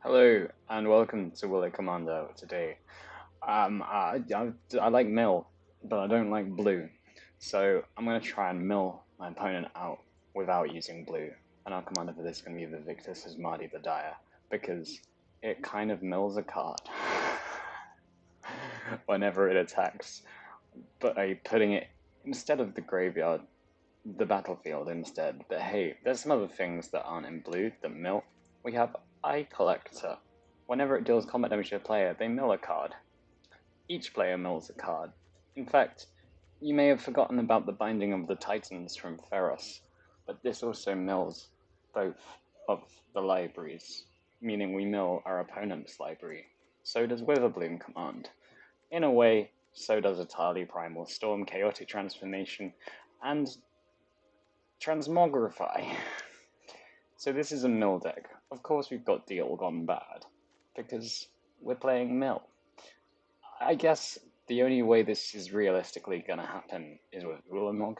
Hello and welcome to WIC Commando today. I like mill, but I don't like blue. So I'm going to try and mill my opponent out without using blue. And our commander for this is going to be the Vaevictus Asmadi the Dire, because it kind of mills a card whenever it attacks, but putting it instead of the graveyard, the battlefield instead. But hey, there's some other things that aren't in blue that mill. We have Eye Collector. Whenever it deals combat damage to a player, they mill a card. Each player mills a card. In fact, you may have forgotten about the Binding of the Titans from Feros, but this also mills both of the libraries, meaning we mill our opponent's library. So does Witherbloom Command. In a way, so does Atali Primal Storm, Chaotic Transformation, and Transmogrify. So this is a mill deck. Of course we've got Deal gone bad, because we're playing mill. I guess the only way this is realistically going to happen is with Ulamog,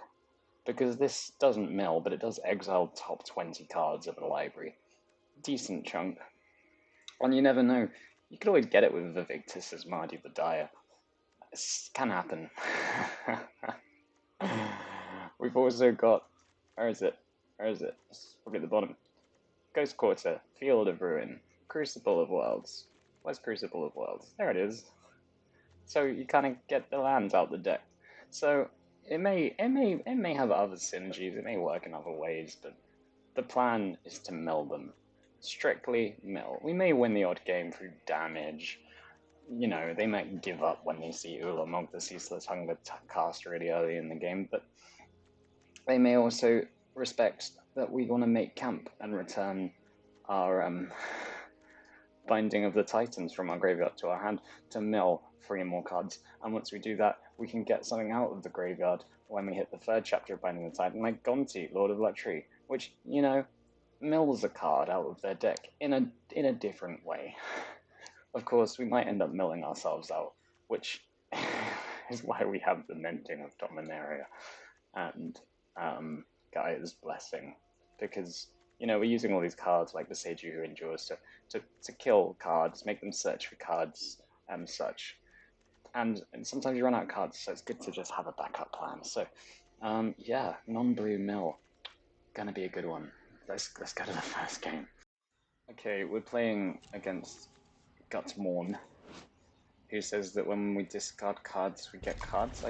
because this doesn't mill, but it does exile top 20 cards of the library. Decent chunk. And you never know, you could always get it with Vaevictus Asmadi the Dire. This can happen. We've also got, where is it? It's probably at the bottom. Ghost Quarter, Field of Ruin, Crucible of Worlds. Where's Crucible of Worlds? There it is. So you kind of get the lands out the deck. So it may have other synergies. It may work in other ways, but the plan is to mill them. Strictly mill. We may win the odd game through damage. You know, they might give up when they see Ulamog the Ceaseless Hunger cast really early in the game, but they may also respect that we want to make camp and return our Binding of the Titans from our graveyard to our hand to mill 3 more cards. And once we do that, we can get something out of the graveyard when we hit the 3rd chapter of Binding of the Titan, like Gonti, Lord of Luxury, which, you know, mills a card out of their deck in a different way. Of course, we might end up milling ourselves out, which is why we have the Minting of Dominaria and Gaia's Blessing, because you know we're using all these cards like the Seiju who endures to kill cards, make them search for cards and such. And sometimes you run out of cards, so it's good to just have a backup plan. So yeah, non-blue mill, gonna be a good one. Let's go to the first game. Okay, we're playing against Gutmorn, who says that when we discard cards, we get cards.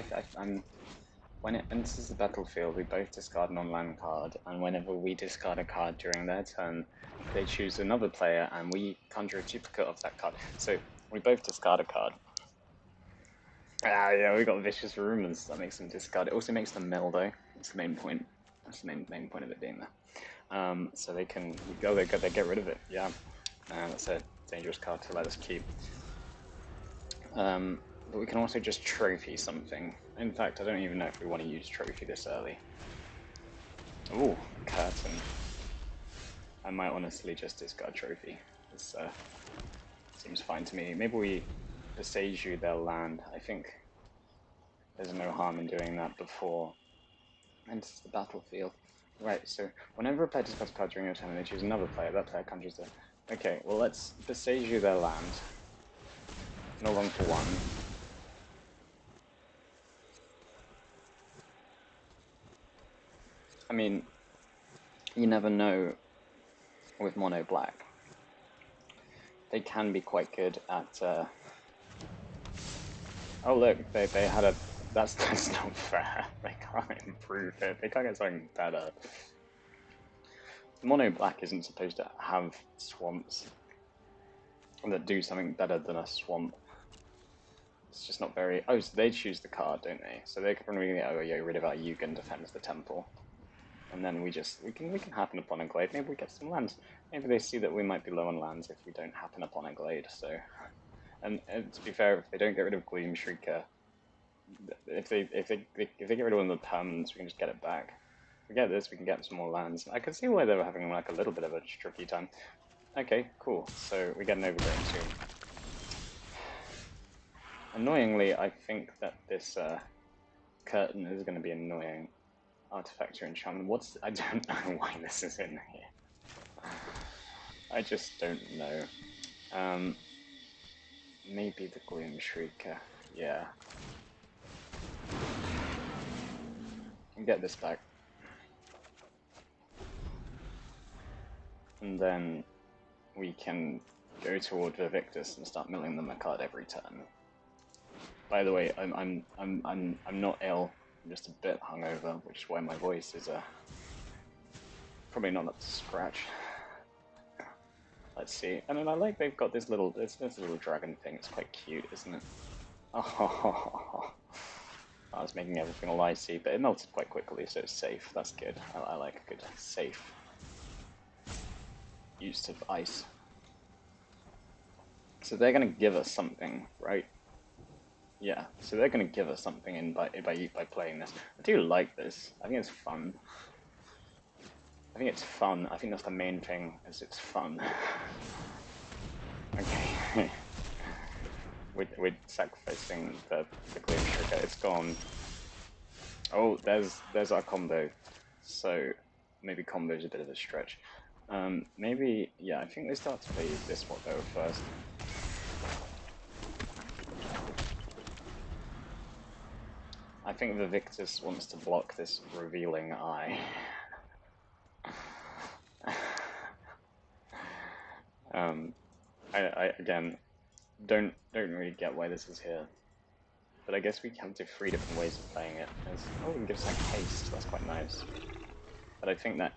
When it enters the battlefield, we both discard an on-land card, and whenever we discard a card during their turn, they choose another player, and we conjure a duplicate of that card. So we both discard a card. Yeah, we got Vicious Rumors. That makes them discard. It also makes them mill, though. That's the main point. That's the main point of it being there. So they can they get rid of it. Yeah, that's a dangerous card to let us keep. But we can also just trophy something. In fact, I don't even know if we want to use trophy this early. Ooh, curtain. I might honestly just discard trophy. This seems fine to me. Maybe we Beseiju their land. I think there's no harm in doing that before enters the battlefield. Right, so whenever a player discards a card during your turn and they choose another player, that player conjures it. Okay, well let's Beseiju their land. No wrong for 1. I mean, you never know with mono black. They can be quite good at. Oh look, they had a. That's not fair. They can't improve it. They can't get something better. Mono black isn't supposed to have swamps that do something better than a swamp. It's just not very. Oh, so they choose the card, don't they? So they can probably get rid of our Yugen defends the temple, and then we can happen upon a glade. Maybe we get some lands. Maybe they see that we might be low on lands if we don't happen upon a glade. So, and to be fair, if they don't get rid of Gloom Shrieker, if they get rid of one of the permanents, we can just get it back. If we get this, we can get some more lands. I can see why they were having like a little bit of a tricky time. Okay, cool. So we get an overgrown soon. Annoyingly, I think that this curtain is going to be annoying. Artifact or enchantment. I don't know why this is in here. I just don't know. Maybe the Gloom Shrieker. Yeah. Get this back. And then we can go toward Vaevictus and start milling them a card every turn. By the way, I'm not ill. I'm just a bit hungover, which is why my voice is probably not up to scratch. Let's see. And then I like they've got this little dragon thing. It's quite cute, isn't it? Oh, I was making everything all icy, but it melted quite quickly, so it's safe. That's good. I like a good safe use of ice. So they're gonna give us something, right? Yeah. So they're gonna give us something in by playing this. I do like this. I think it's fun. I think it's fun. I think that's the main thing. Is it's fun. Okay. We're sacrificing the Gloom Trigger. It's gone. Oh, there's our combo. So maybe combo is a bit of a stretch. Maybe, yeah, I think they start to play this one though first. I think the Vaevictus wants to block this revealing eye. I again don't really get why this is here, but I guess we come to 3 different ways of playing it. Oh, we can give some haste. That's quite nice. But I think that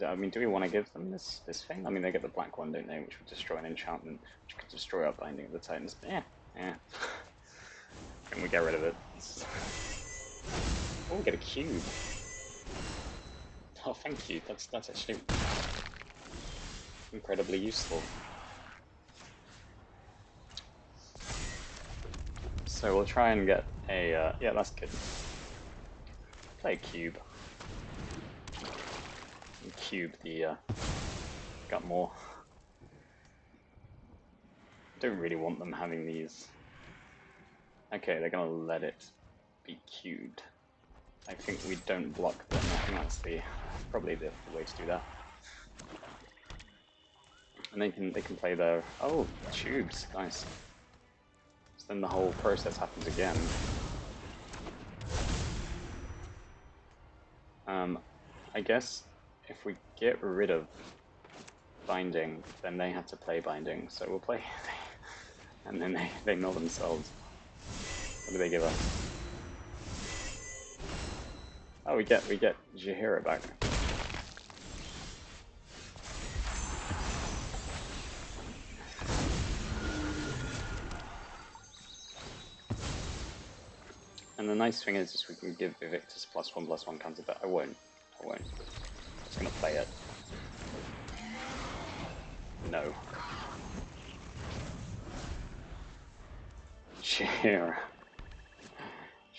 I mean, do we want to give them this thing? I mean, they get the black one, don't they? Which would destroy an enchantment, which could destroy our Binding of the Titans. Yeah. And we get rid of it. Oh, we get a cube. Oh, thank you. That's actually incredibly useful. So we'll try and get a yeah, that's good. Play a cube. And cube the got more. Don't really want them having these. Okay, they're gonna let it be cubed. I think we don't block them. I think that's probably the way to do that. And they can play their tubes, nice. So then the whole process happens again. I guess if we get rid of Binding, then they have to play Binding. So we'll play, and then they mill themselves. What do they give us? Oh, we get Jaheira back. And the nice thing is we can give Vaevictus +1/+1 counter, but I won't. I'm just gonna play it. No.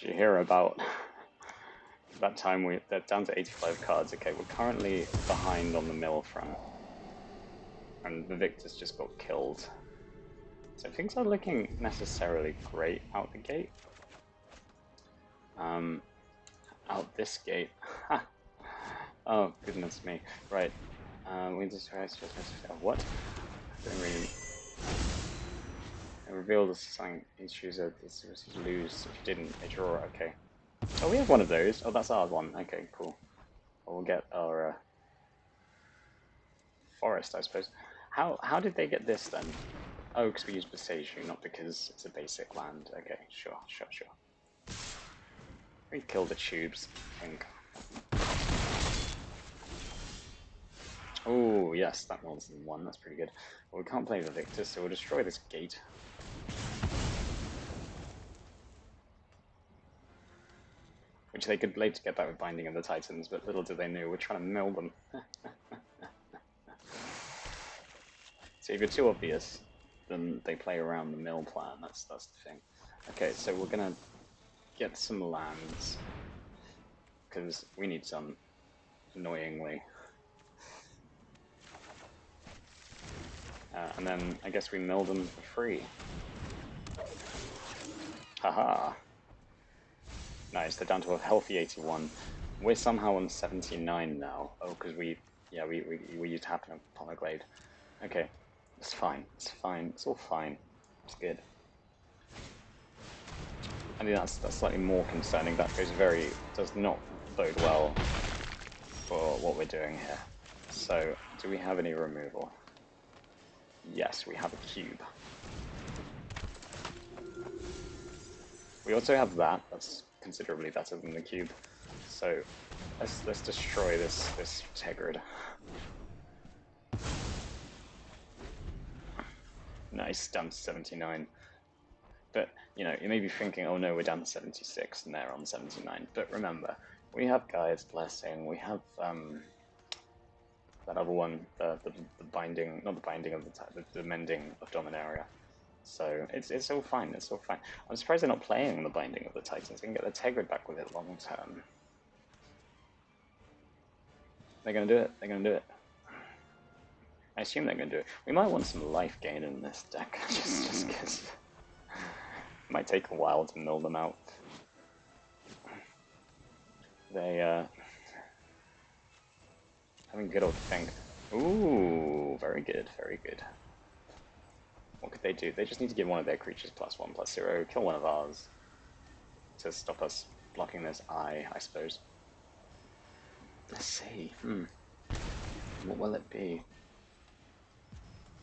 Jaheira about that time they're down to 85 cards. Okay, we're currently behind on the mill front. And Vaevictus just got killed. So things are looking necessarily great out the gate. Out this gate. Oh, goodness me. Right. We just what? I don't really. I revealed something. You choose you lose. If you didn't, they draw. Okay. Oh, we have one of those. Oh, that's our one. Okay, cool. Well, we'll get our forest, I suppose. How did they get this then? Oh, because we used Beseju, not because it's a basic land. Okay, sure. We kill the tubes, I think. Oh, yes, that one's the one. That's pretty good. Well, we can't play Vaevictus, so we'll destroy this gate. Which they could later get back with Binding of the Titans, but little do they know, we're trying to mill them. So if you're too obvious, then they play around the mill plan. That's the thing. Okay, so we're gonna get some lands, because we need some, annoyingly. And then I guess we mill them for free. Haha. Nice, they're down to a healthy 81. We're somehow on 79 now. Oh, because we used Happen upon a Glade. Okay. It's fine. It's fine. It's all fine. It's good. I mean, that's slightly more concerning. That does not bode well for what we're doing here. So, do we have any removal? Yes, we have a cube. We also have that. That's considerably better than the cube. So, let's destroy this Tegrid. Nice, down to 79. But, you know, you may be thinking, oh no, we're down to 76 and they're on 79. But remember, we have Gaia's Blessing, we have that other one, the binding, not the binding of the mending of Dominaria. So it's all fine, it's all fine. I'm surprised they're not playing the binding of the Titans. We can get the Tegrid back with it long term. They're gonna do it, they're gonna do it. I assume they're gonna do it. We might want some life gain in this deck, just because. It might take a while to mill them out. They, having a good old think. Ooh, very good, very good. What could they do? They just need to give one of their creatures +1/+0, kill one of ours to stop us blocking this eye, I suppose. Let's see. What will it be?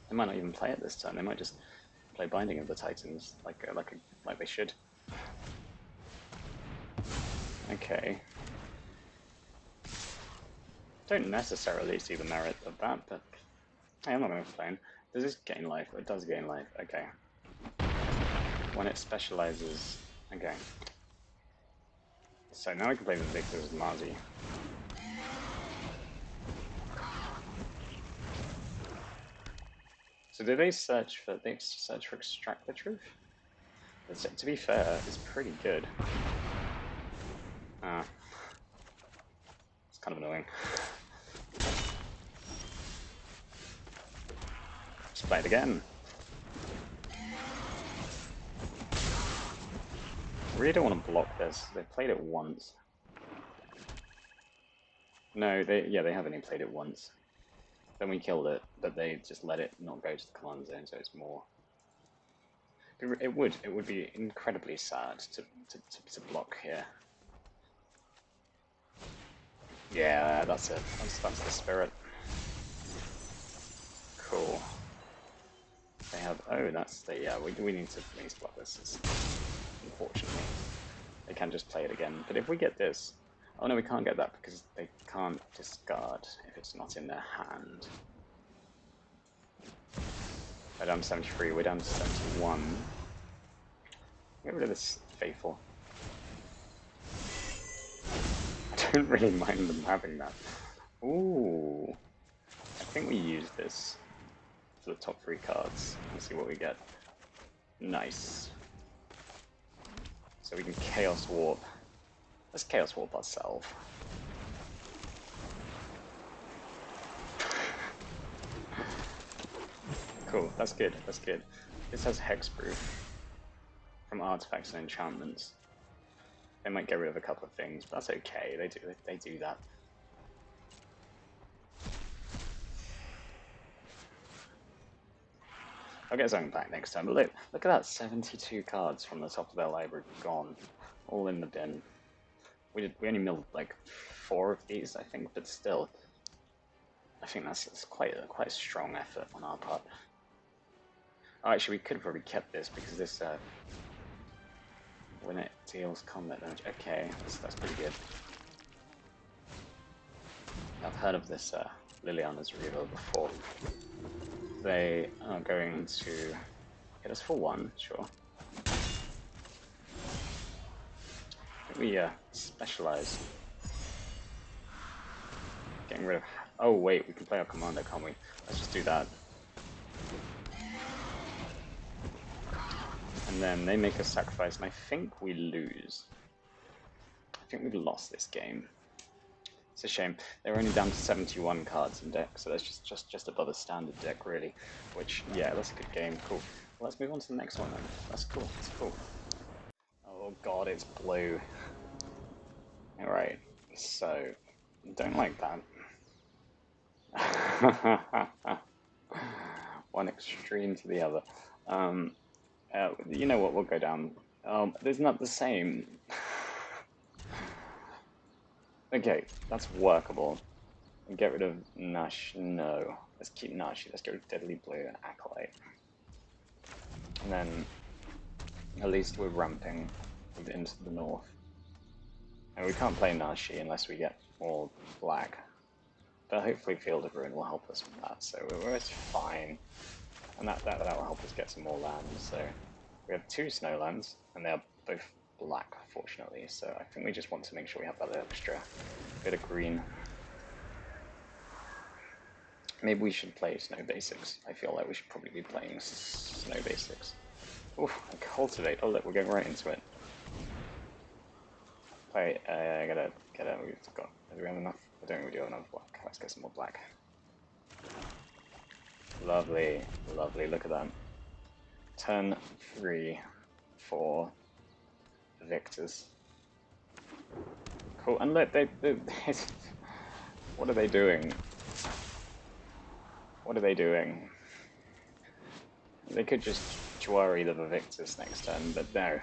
They might not even play it this turn. They might just play Binding of the Titans like they should. Okay. Don't necessarily see the merit of that, but hey, I'm not going to complain. Does this gain life? It does gain life. Okay. When it specializes. Okay. So now we can play Vaevictus Asmadi. So do they search for Extract the Truth? To be fair, it's pretty good. It's kind of annoying. Let's play it again. I really don't want to block this. They've played it once. No, they haven't even played it once. Then we killed it, but they just let it not go to the command zone, so it's more. It would be incredibly sad to block here. Yeah, that's it. That's the spirit. Cool. They have. Oh, that's the. Yeah, we need to please block this. Unfortunately, they can just play it again. But if we get this, oh no, we can't get that because they can't discard if it's not in their hand. We're down to 73. We're down to 71. Get rid of this Faithful. I don't really mind them having that. Ooh. I think we use this for the top 3 cards and see what we get. Nice. So we can Chaos Warp. Let's Chaos Warp ourselves. Cool, that's good, that's good. This has Hexproof from artifacts and enchantments. They might get rid of a couple of things, but that's okay. They do that. I'll get something back next time. But look at that, 72 cards from the top of their library gone, all in the bin. We only milled like 4 of these, I think, but still, I think that's quite a strong effort on our part. Oh, actually, we could have probably kept this because this when it deals combat damage. Okay, that's pretty good. I've heard of this Liliana's Revo before. They are going to hit us for 1, sure. We specialize. Getting rid of. Oh wait, we can play our commander, can't we? Let's just do that. And then they make a sacrifice, and I think we lose. I think we've lost this game. It's a shame. They're only down to 71 cards in deck, so that's just above a standard deck, really. Which, yeah, that's a good game. Cool. Well, let's move on to the next one then. That's cool. That's cool. Oh god, it's blue. Alright, so don't like that. one extreme to the other. You know what? We'll go down. There's not the same. Okay, that's workable. Get rid of Nash. No, let's keep Nash. Let's get rid of Deadly Blue and Acolyte. And then at least we're ramping into the north. And we can't play Nashi unless we get more black. But hopefully Field of Ruin will help us with that, so it's fine. And that will help us get some more lands. So we have 2 snowlands, and they are both black, fortunately. So I think we just want to make sure we have that extra bit of green. Maybe we should play Snow Basics. I feel like we should probably be playing Snow Basics. Oof, Cultivate. Oh look, we're going right into it. Wait, I gotta get out. We've got. Do we have enough? I don't think we do have enough black. Let's get some more black. Lovely, lovely. Look at that. Turn 3 for Victors. Cool. And look, they what are they doing? What are they doing? They could just Juari the Vaevictus next turn, but no.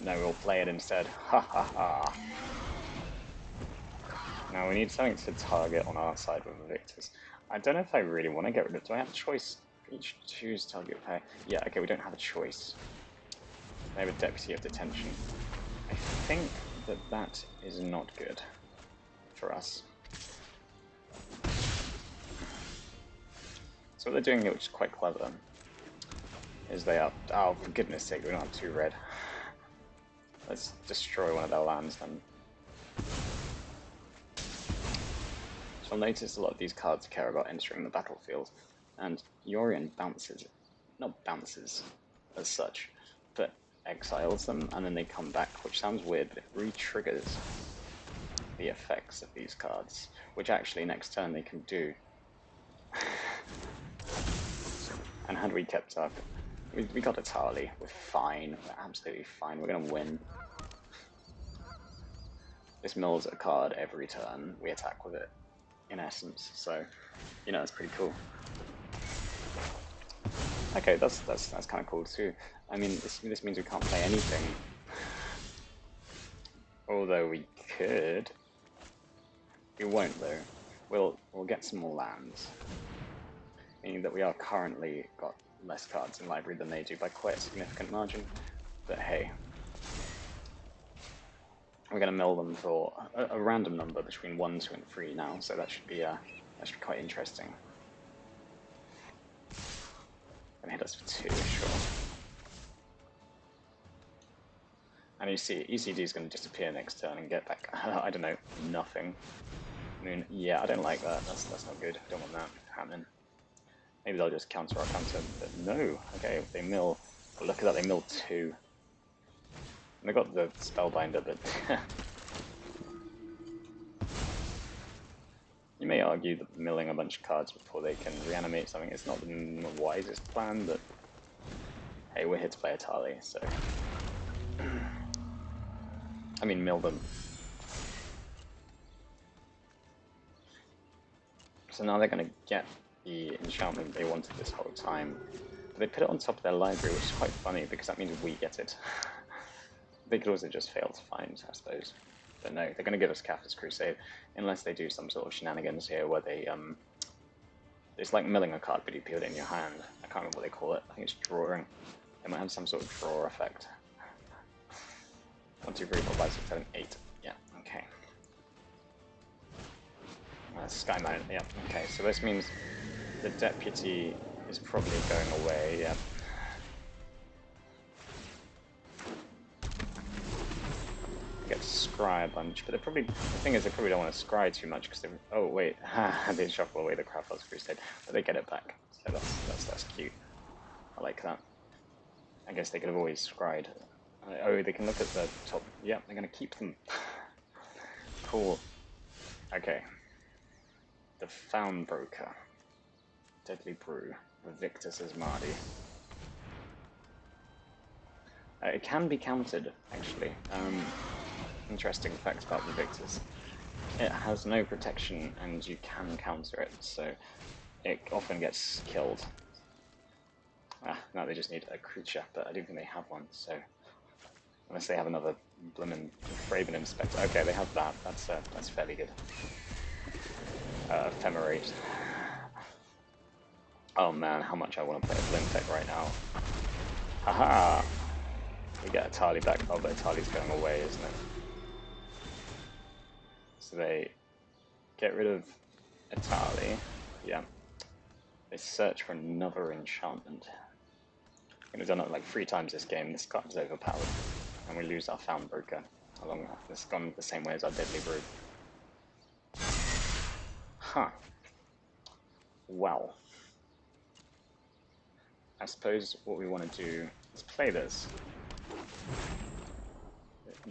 No, we'll play it instead. Ha ha ha. Now we need something to target on our side with Vaevictus. I don't know if I really want to get rid of it. Do I have a choice? Each choose target pair. Yeah, okay, we don't have a choice. They have a Deputy of Detention. I think that that is not good for us. So what they're doing here, which is quite clever, is they are... Oh, for goodness sake, we don't have 2 red. Let's destroy one of their lands then. So I'll notice a lot of these cards care about entering the battlefield, and Yorion bounces, not bounces as such, but exiles them, and then they come back, which sounds weird, but it re-triggers the effects of these cards, which actually next turn they can do. And had we kept up, we got a Tali, we're fine, we're absolutely fine, we're gonna win. This mills a card every turn, we attack with it, in essence, so, you know, that's pretty cool. Okay, that's kind of cool too. I mean, this means we can't play anything. Although we could. We won't though. We'll get some more lands. Meaning that we are currently got less cards in library than they do by quite a significant margin. But hey. We're going to mill them for a random number between 1, 2, and 3 now, so that should be quite interesting. Gonna hit us for 2, sure. And you see, ECD is going to disappear next turn and get back, I don't know, nothing. I mean, yeah, I don't like that. That's not good. I don't want that happening. Maybe they'll just counter our counter, but no. Okay, they mill. Oh, look at that, they mill 2. And they got the Spellbinder, but you may argue that milling a bunch of cards before they can reanimate something is not the wisest plan, but hey, we're here to play a Tali, so... I mean, mill them. So now they're going to get the enchantment they wanted this whole time. But they put it on top of their library, which is quite funny, because that means we get it. They could also just fail to find, I suppose. But no, they're going to give us Cath's Crusade, unless they do some sort of shenanigans here where they, it's like milling a card, but you put it in your hand. I can't remember what they call it. I think it's drawing. They might have some sort of draw effect. 1, 2, 3, 4, 5, 6, 7, 8. Yeah, okay. Sky Mount, yeah, okay. So this means the Deputy is probably going away, yeah. Get to scry a bunch, but they probably, the thing is they probably don't want to scry too much because they, oh wait, they shuffle away the Cath's Crusade, but they get it back, so that's cute. I like that. I guess they could have always scried. Oh, they can look at the top, yeah, they're going to keep them. Cool. Okay. The Found Broker. Deadly Brew. Vaevictus Asmadi. It can be countered, actually. Interesting fact about Vaevictus. It has no protection and you can counter it, so it often gets killed. Ah, no, they just need a creature, but I don't think they have one, so... Unless they have another Blimmin' Fraven Inspector. Okay, they have that. That's fairly good. Ephemerate. Oh man, how much I want to play a Blimtech right now. Haha! We get a Tali back. Oh, but Tali's going away, isn't it? So they get rid of a Tali. Yeah. They search for another enchantment. We've done it like 3 times this game. This card is overpowered. And we lose our Found Broker along that. This has gone the same way as our Deadly Brew. Huh. Well. I suppose what we want to do is play this.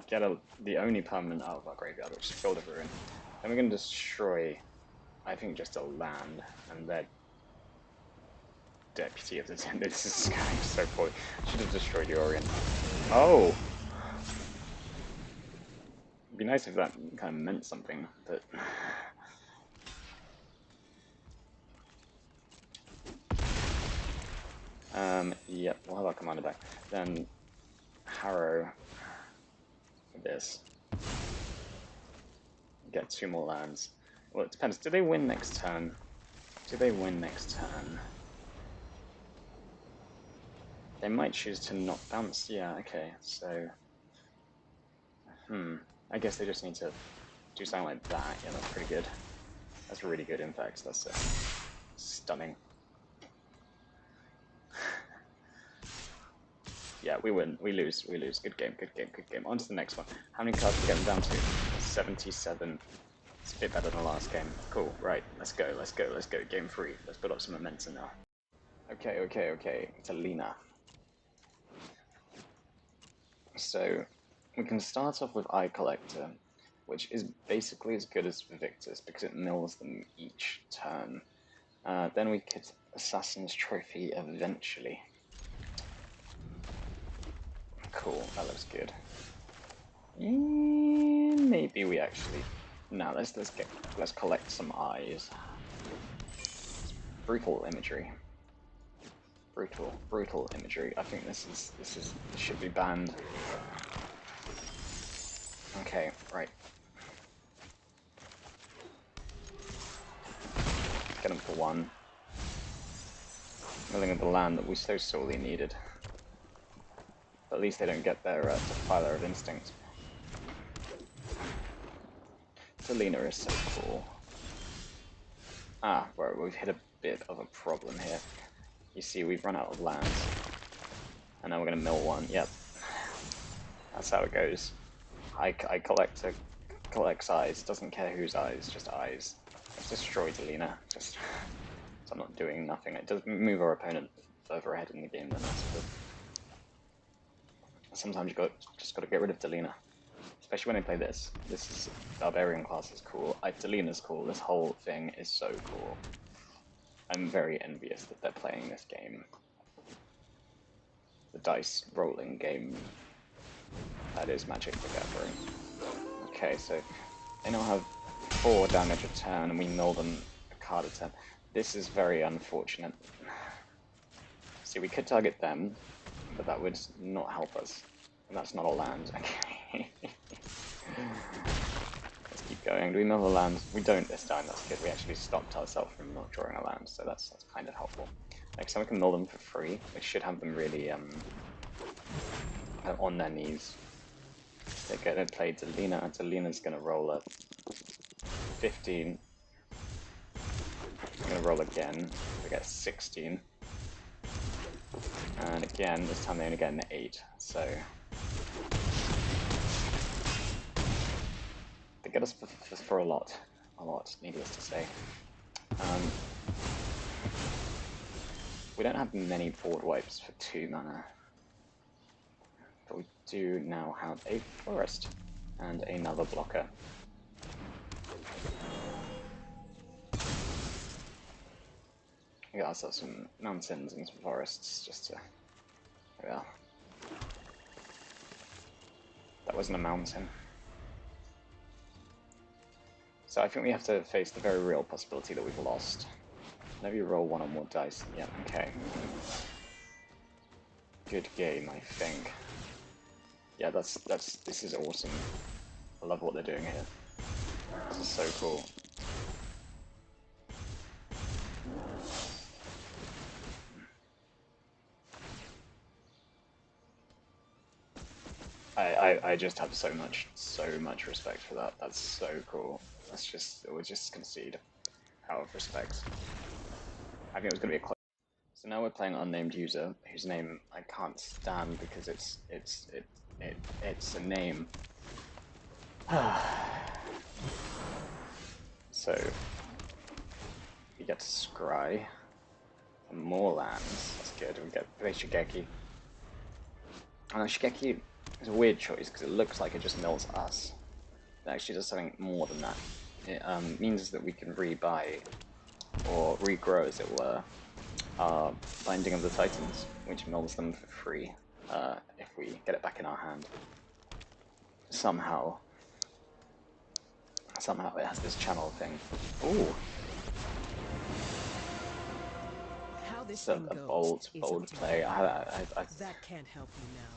Get the only permanent out of our graveyard, which is Field of Ruin. Then we're going to destroy, I think, just a land, and their Deputy of the Ten. This is going so poorly. Should have destroyed Yorion. Oh! It'd be nice if that kind of meant something, but... Yep, we'll have our commander back. Then, Harrow this. Get 2 more lands. Well, it depends. Do they win next turn? Do they win next turn? They might choose to not bounce. Yeah, okay, so... I guess they just need to do something like that. Yeah, that's pretty good. That's really good, in fact. That's stunning. Yeah, we win. We lose. We lose. Good game, good game, good game. On to the next one. How many cards are we getting down to? 77. It's a bit better than the last game. Cool, right. Let's go, let's go, let's go. Game 3. Let's put up some momentum now. Okay, okay, okay. It's Alina. So, we can start off with Eye Collector, which is basically as good as Vaevictus because it mills them each turn. Then we get Assassin's Trophy eventually. Cool, that looks good. Maybe we actually... No, let's collect some eyes. Brutal imagery. Brutal imagery. I think this should be banned. Okay, right. Get them for 1. Milling of the land that we so sorely needed. But at least they don't get their Defiler of Instinct. Alina is so cool. Ah, right, we've hit a bit of a problem here. You see, we've run out of lands. And now we're going to mill 1. Yep. That's how it goes. I collects eyes. Doesn't care whose eyes, just eyes. Let's destroy Alina. Just so I'm not doing nothing. It does move our opponent further ahead in the game than us. But sometimes you just got to get rid of Alina. Especially when I play this. This is Barbarian class is cool. Alina's cool. This whole thing is so cool. I'm very envious that they're playing this game. The dice rolling game. That is Magic the Gathering. Okay, so they now have 4 damage a turn, and we mill them a card a turn. This is very unfortunate. See, we could target them, but that would not help us. And that's not a land. Okay. Let's keep going. Do we mill the land? We don't this time, that's good. We actually stopped ourselves from not drawing a land, so that's kind of helpful. Next time we can mill them for free, which should have them really on their knees. They're going to play Alina. Alina's going to roll a 15. I'm going to roll again. We get 16. And again, this time they only get an 8. So they get us for a lot, needless to say. We don't have many board wipes for 2 mana, but we do now have a forest and another blocker. We got ourselves some mountains and some forests just to... Yeah. That wasn't a mountain. So I think we have to face the very real possibility that we've lost. Whenever you roll 1 or more dice, yeah, okay. good game, I think. Yeah, this is awesome. I love what they're doing here. This is so cool. I just have so much respect for that. That's so cool. We'll just concede out of respect. I think it was gonna be a close. So now we're playing an unnamed user whose name I can't stand because it's a name. So we get to scry and more lands. That's good. We get play Shigeki. And Shigeki is a weird choice because it looks like it just mills us. It actually does something more than that. It means that we can rebuy or regrow, as it were, Binding of the Titans, which mills them for free if we get it back in our hand. Somehow it has this channel thing. Ooh. It's a bold play. That can't help you now.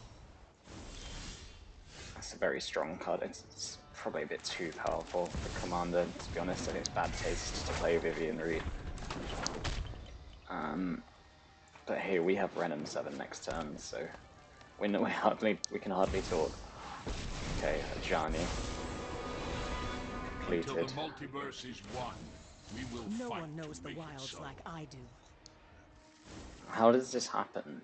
That's a very strong card. It's probably a bit too powerful for Commander, to be honest. I think it's bad taste to play Vivian Reed. But hey, we have Renin 7 next turn, so we can hardly talk. Okay, Ajani. Completed. Until the multiverse is one, we will No fight one knows to the make it wilds so. like I do. How does this happen?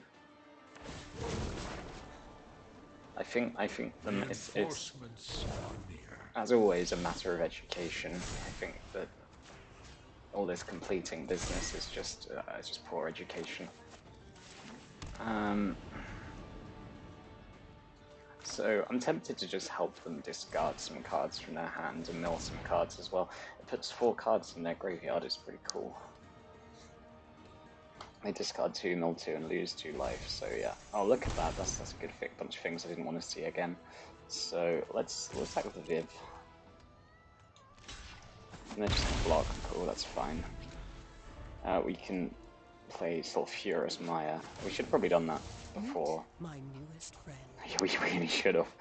I think it's as always a matter of education. I think that all this completing business is just poor education. So I'm tempted to just help them discard some cards from their hand and mill some cards as well. It puts 4 cards in their graveyard. It's pretty cool. They discard 2, mill 2, and lose 2 life. So yeah. Oh, look at that. That's a good bunch of things I didn't want to see again. So let's attack with the Viv. And they're just block. Cool. That's fine. We can play Sulfurous Maya. We should have probably done that before. My newest friend. We really should have.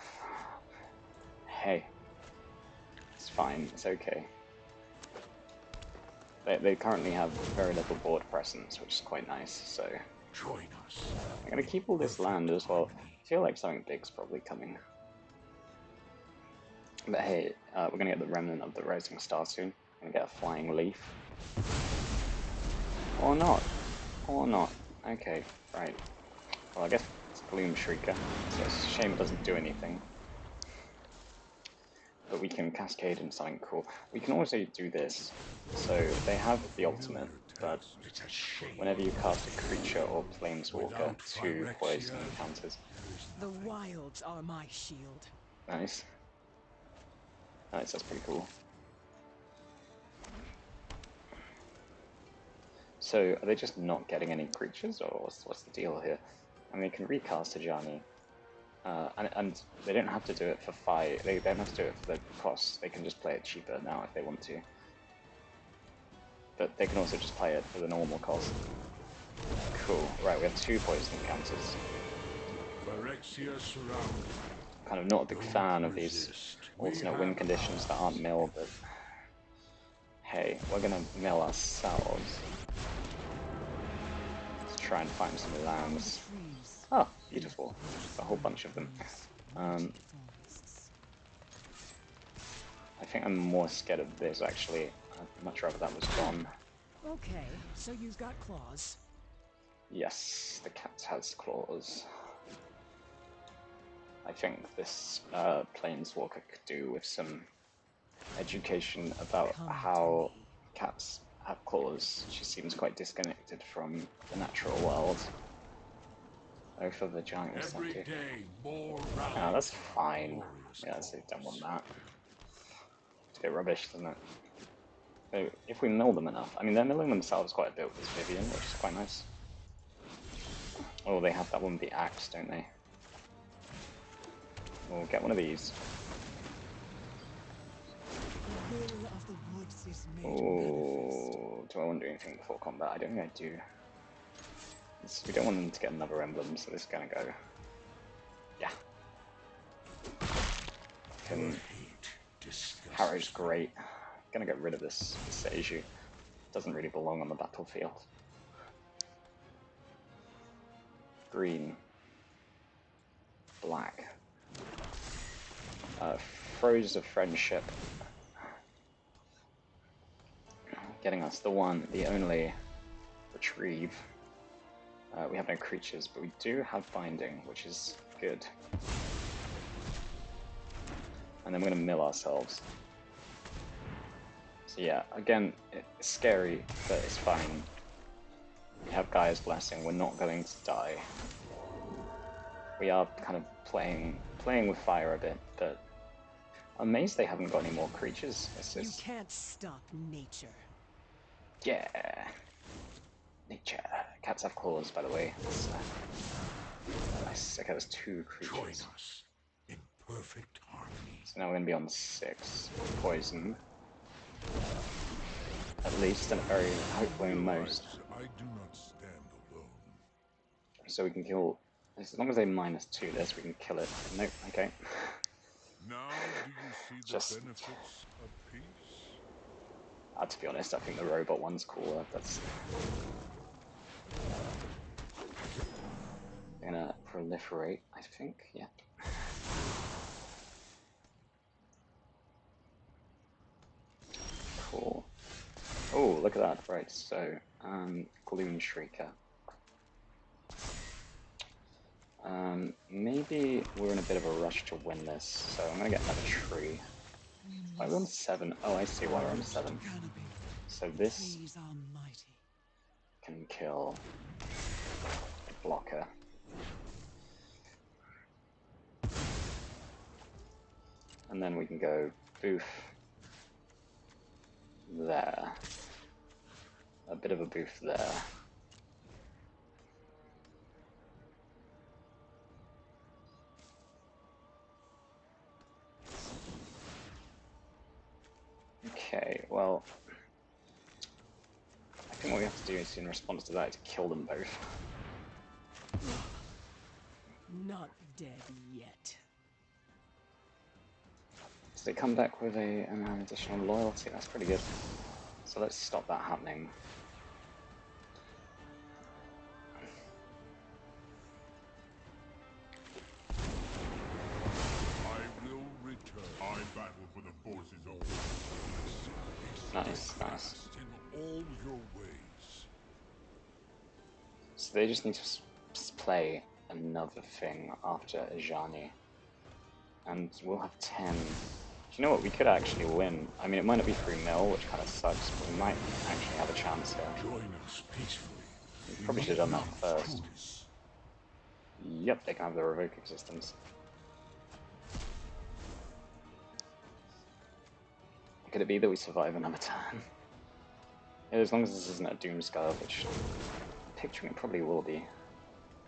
Hey. It's fine. It's okay. They currently have very little board presence, which is quite nice, so... Join us. I'm gonna keep all this land as well. I feel like something big's probably coming. But hey, we're gonna get the Remnant of the Rising Star soon. We're gonna get a Flying Leaf. Or not. Or not. Okay, right. Well, I guess it's Gloom Shrieker, so it's a shame it doesn't do anything. But we can cascade into something cool. We can also do this. So they have the ultimate, but whenever you cast a creature or planeswalker, 2 poison counters. The wilds are my shield. Nice. Nice, that's pretty cool. So are they just not getting any creatures, or what's the deal here? I mean, they can recast Ajani. And they don't have to do it for 5. They don't have to do it for the cost. They can just play it cheaper now if they want to. But they can also just play it for the normal cost. Cool. Right, we have 2 poison counters. Kind of not a big fan of these alternate win conditions that aren't mill, but hey, we're gonna mill ourselves. Let's try and find some lands. Oh, beautiful. A whole bunch of them. I think I'm more scared of this, actually. I'd much rather that was gone. Okay, so you've got claws. Yes, the cat has claws. I think this Planeswalker could do with some education about how cats have claws. She seems quite disconnected from the natural world. Oh, for the giant was empty. Oh, that's fine. Yeah, so don't want that. It's a bit rubbish, isn't it? So if we mill them enough, I mean, they're milling themselves quite a bit with this Vivian, which is quite nice. Oh, they have that one with the axe, don't they? We'll get one of these. Oh, do I want to do anything before combat? I don't think I do. We don't want them to get another emblem, so this is gonna go. Yeah. Harrow's great. Gonna get rid of this Seiju. Doesn't really belong on the battlefield. Green. Black. Froze of Friendship. Getting us the one, the only retrieve. We have no creatures, but we do have binding, which is good. And then we're going to mill ourselves. So yeah, again, it's scary, but it's fine. We have Gaia's Blessing, we're not going to die. We are kind of playing with fire a bit, but I'm amazed they haven't got any more creatures. You can't stop nature. Yeah. Nature. Cats have claws, by the way. That's nice. Okay, there's 2 creatures. Join us in perfect harmony. So now we're going to be on 6. Poison. At least, and very hopefully most. I do not stand alone. So we can kill... As long as they -2 this, we can kill it. Nope, okay. Now do you see the benefits of peace? To be honest, I think the robot one's cooler. That's... gonna proliferate, I think, yeah. Cool. Oh, look at that. Right, so, Gloom Shrieker. Maybe we're in a bit of a rush to win this, so I'm gonna get another tree. Why are we on 7? Oh, I see why we're on 7. So this can kill the blocker. And then we can go boof there. A bit of a boof there. Okay, well, I think what we have to do is, in response to that, is kill them both. Not dead yet. So they come back with an additional loyalty, that's pretty good. So let's stop that happening. I will return. I battle for the forces of Nice, nice. in all your ways. So they just need to play another thing after Ajani. And we'll have 10. Do you know what? We could actually win. I mean, it might not be 3-0, which kind of sucks, but we might actually have a chance here. Join us peacefully. We probably should have done that first. Yep, they can have the revoke existence. Could it be that we survive another turn? Yeah, as long as this isn't a Doomscar, which I'm picturing it probably will be.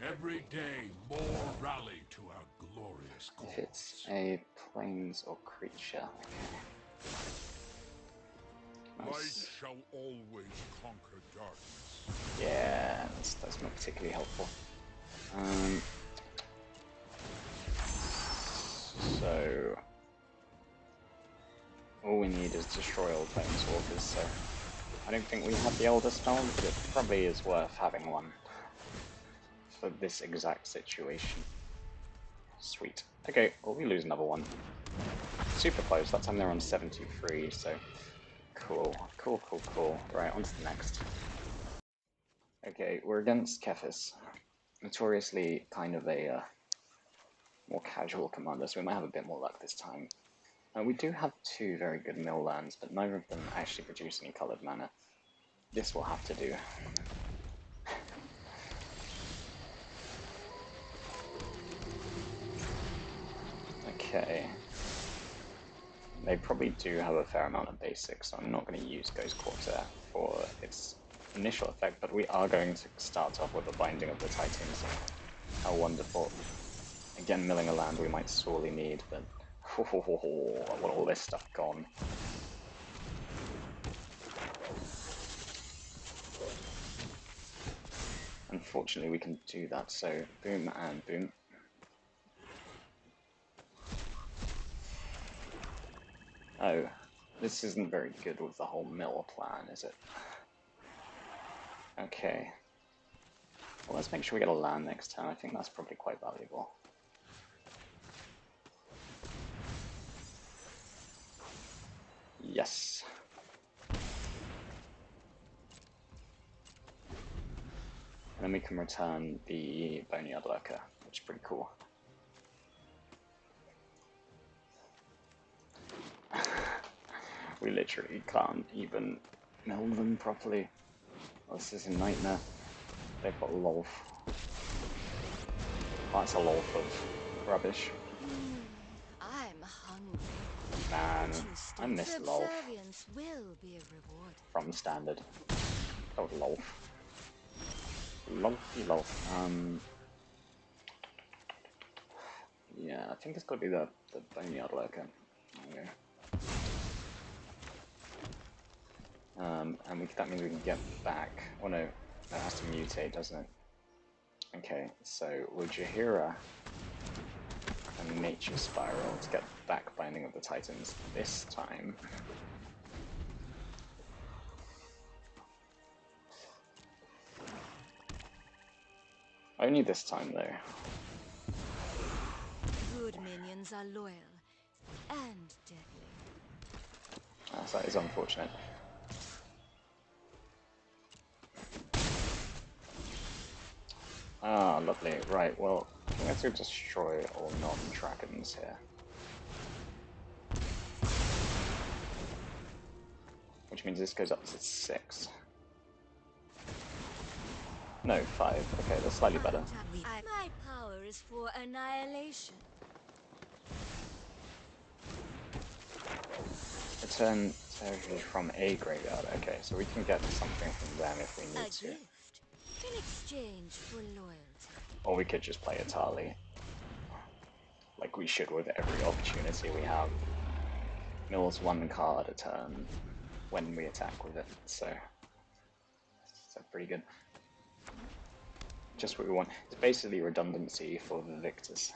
Every day, more rally to our glorious cause. If it's a plains or creature, okay. Nice. Light shall always conquer darkness. Yeah, that's not particularly helpful. So all we need is destroy all planeswalkers, so I don't think we have the Elder Spell, but it probably is worth having one for this exact situation. Sweet. Okay, well we lose another one. Super close, that time they're on 73, so cool, cool, cool, cool. Right, on to the next. Okay, we're against Kefis. Notoriously kind of a more casual commander, so we might have a bit more luck this time. We do have 2 very good mill lands, but neither of them actually produce any coloured mana. This will have to do. Okay. They probably do have a fair amount of basics, so I'm not going to use Ghost Quarter for its initial effect, but we are going to start off with a Binding of the Titans. How wonderful. Again, milling a land we might sorely need, but I want all this stuff gone. Unfortunately, we can do that, so boom and boom. Oh, this isn't very good with the whole mill plan, is it? Okay. Well, let's make sure we get a land next turn. I think that's probably quite valuable. Yes. And then we can return the Boneyard Lurker, which is pretty cool. We literally can't even mill them properly. Oh, this is a nightmare. They've got Lolf. Oh, that's a Lolf of rubbish. I'm hungry. Man, I miss Lolf Will be a reward. from standard. Oh, Lolf. Lolfy Lolf. Yeah, I think it's got to be the Boneyard Lurker. Okay. And that means we can get back. Oh no, that has to mutate, doesn't it? Okay, so we'll Jaheira and Nature Spiral to get back Binding of the Titans this time. Only this time though. Good minions are loyal and deadly. So that is unfortunate. Ah, lovely. Right, well, I think let's go destroy all non-dragons here. Which means this goes up to 6. No, 5. Okay, that's slightly better. My power is for annihilation. Return territory from a graveyard. Okay, so we can get something from them if we need to. Gift in exchange for loyalty. Or we could just play Atali. Like we should with every opportunity we have. Mills 1 card a turn when we attack with it, so pretty good. Just what we want. It's basically redundancy for Vaevictus.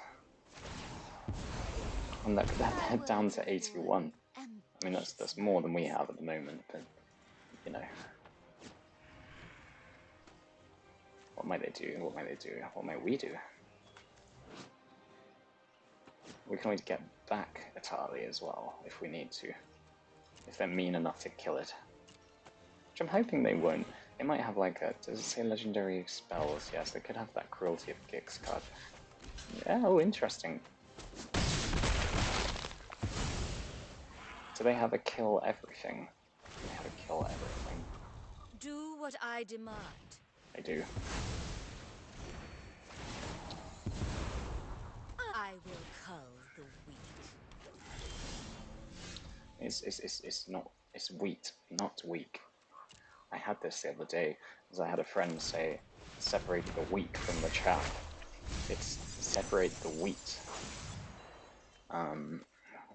And they're down to 81. I mean, that's more than we have at the moment, but, you know. What might they do? What might they do? What might we do? We can always get back Atali as well, if we need to. If they're mean enough to kill it. Which I'm hoping they won't. They might have like a... Does it say legendary spells? Yes, they could have that Cruelty of Gix card. Yeah, oh, interesting. Do they have a kill everything? They have a kill everything. Do what I demand. They do. I will cull the wheat. It's wheat, not weak. I had this the other day, as I had a friend say, separate the wheat from the chaff. It's separate the wheat.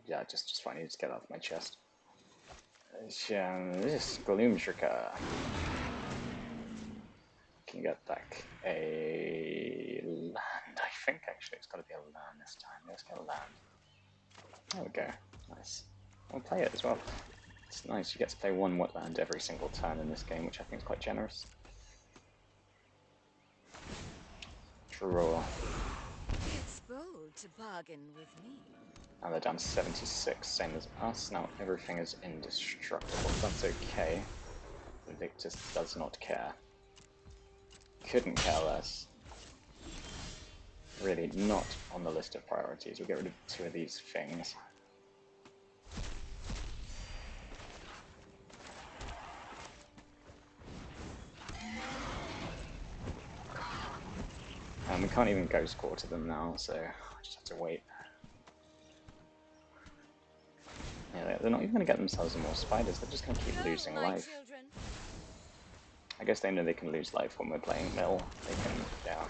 Yeah, just fine, I need to get that off my chest. This Gloomshriker can get back a land. I think actually it's got to be a land this time. Let's get a land. There we go. Nice. I'll play it as well. It's nice. You get to play one wetland every single turn in this game, which I think is quite generous. Draw. It's bold to bargain with me. And they're down to 76, same as us. Now everything is indestructible. That's okay. Vaevictus does not care. Couldn't care less. Really not on the list of priorities. We'll get rid of 2 of these things. And we can't even Ghost Quarter them now, so I just have to wait. Yeah, they're not even going to get themselves more spiders, they're just going to keep losing life. Children. I guess they know they can lose life when we're playing Mill. They can, yeah.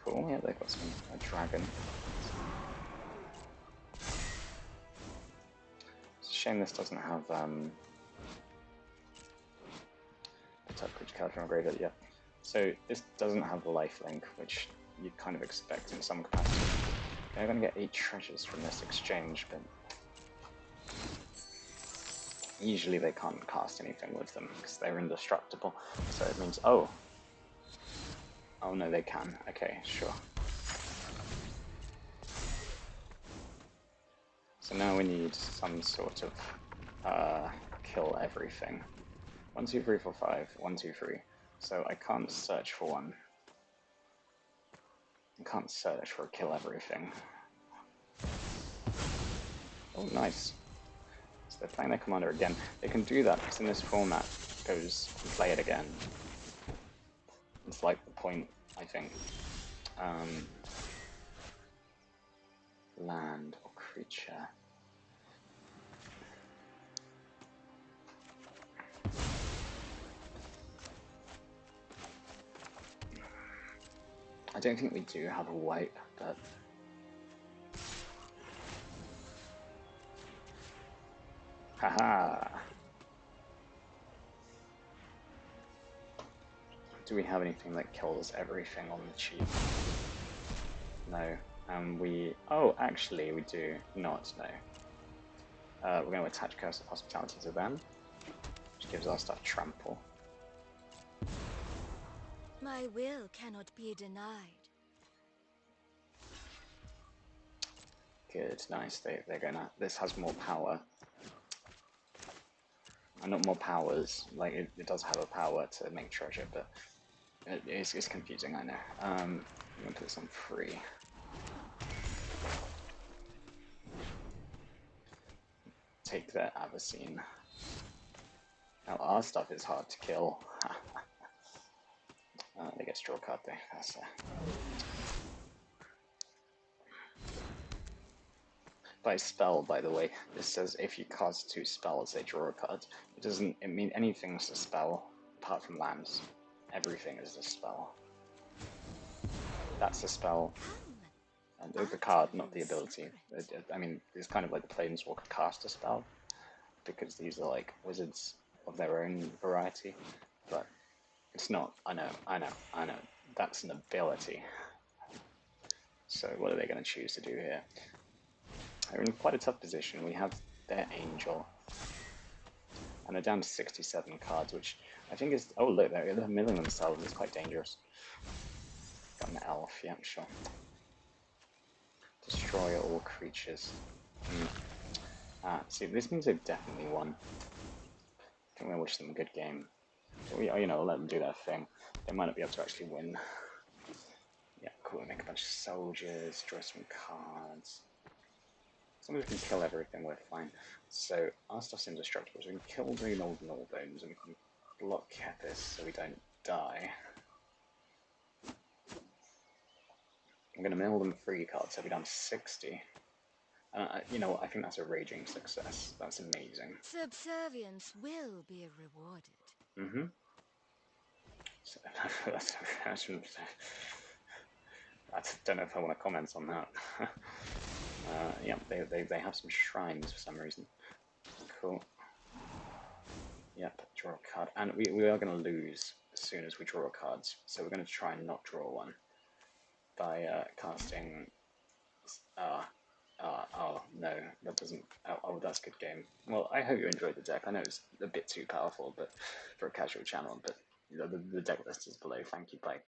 Cool, yeah, they've got a dragon. It's a shame this doesn't have top creature card from a graveyard, yeah. So this doesn't have the lifelink, which you'd kind of expect in some capacity. They're going to get 8 treasures from this exchange, but usually they can't cast anything with them because they're indestructible. So it means, oh no, they can. Okay, sure. So now we need some sort of kill everything. 1, 2, 3, 4, 5. 1, 2, 3. So I can't search for one. I can't search for kill everything. Oh, nice. So they're playing their commander again. They can do that because in this format goes and play it again. It's like the point, I think. Land or creature. I don't think we do have a wipe, but haha. Do we have anything that kills everything on the cheap? No. Oh, actually, we do not. No. We're going to attach Curse of Hospitality to them, which gives our stuff trample. My will cannot be denied. Good, nice. They're gonna. This has more power. And not more powers. Like it does have a power to make treasure, but it's confusing. I know. I'm gonna put this on free. Take their Avacine. Now our stuff is hard to kill. They get to draw a card there. That's by spell, by the way, this says if you cast 2 spells, they draw a card. It doesn't mean anything's a spell apart from lands. Everything is a spell. That's a spell. And the card, not the ability. I mean, it's kind of like the Planeswalker cast a spell, because these are like wizards of their own variety, but it's not. I know. That's an ability. So what are they going to choose to do here? They're in quite a tough position. We have their Angel, and they're down to 67 cards, which I think is... Oh, look, they're milling themselves. It's quite dangerous. Got an Elf, yeah, sure. Destroy all creatures. See, this means they've definitely won. I think we wish them a good game. But we, you know, let them do their thing. They might not be able to actually win. Yeah, cool. Make a bunch of soldiers, draw some cards. As long as we can kill everything, we're fine. So, our stuff's indestructible, so we can kill Green Old Null Bones, and we can block Kepis so we don't die. I'm going to mill them 3 cards, so we're down to 60. You know what, I think that's a raging success. That's amazing. Subservience will be rewarded. So, I don't know if I want to comment on that. Yeah, they have some shrines for some reason. Cool. Yep, draw a card. And we are going to lose as soon as we draw cards, so we're going to try and not draw one by casting... oh, no, that doesn't... Oh, that's a good game. Well, I hope you enjoyed the deck. I know it's a bit too powerful but for a casual channel, but you know, the deck list is below. Thank you, bye.